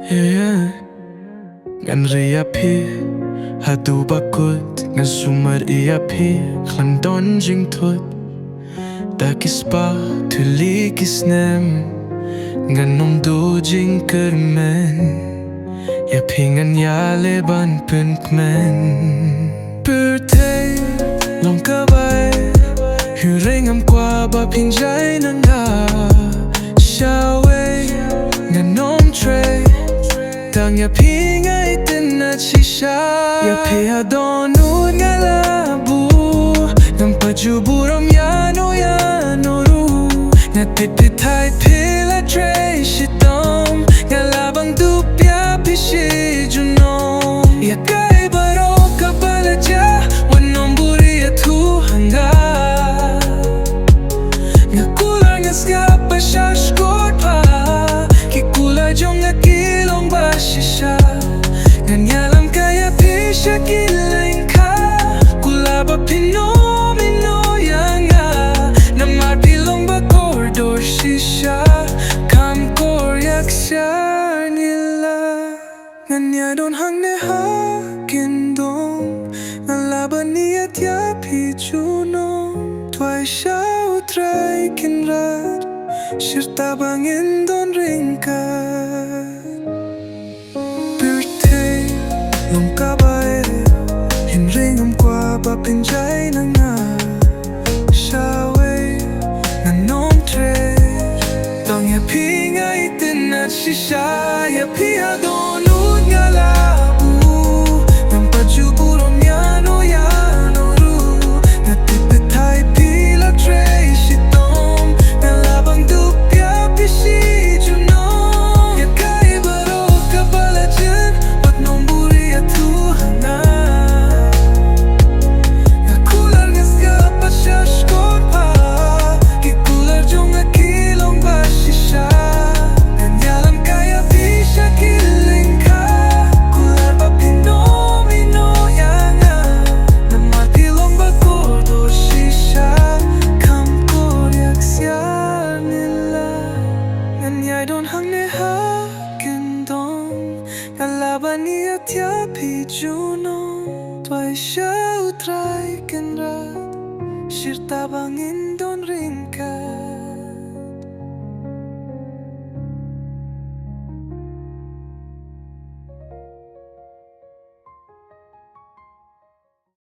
Yeah, ngan ria pi hadu bakut ngan sumar ia pi klandon jing tut dakispa tuli kisnem ngan nom du jing kermen ya pi ngan ya leban penkmen birthday long kabai hurengam kwa ba pinjai nanga shawe ngan nom tray Tang ya pi ngai tin na chisha ya pi adonu ngalabu ngam pajuburom ya no ru na pit hai pila tray shitom ngalabang dupya pishi junom ya kai baro kapala ja wanom buri ya tu hanga ngakular ngaskapa shashkot pa kikula jong ngakilong shisha Ganyalam kaya pisha kilain ka Kulaba pinomino yanga Namar pilong ba koridor shisha Kam koryak siya nila Nganya don hang ne hakindong Ngalaban niya tiya pichunong Tway siya utray kinrad Shirta bangin don ringkat Long kabae Hinringam kwa ba pinjay na nga Shawe na nom tre Tang ya pi nga itin at shisha Ya pi adonut nga labu Nang pajuburom ya no ru Na tipit hai pila tre shitom Na labang dupya pishi junom Ya kai baro kapala jen Wat nom Kalaban niya tiya pijuno Tway siya utray kenrat Shirta bangin don ringkat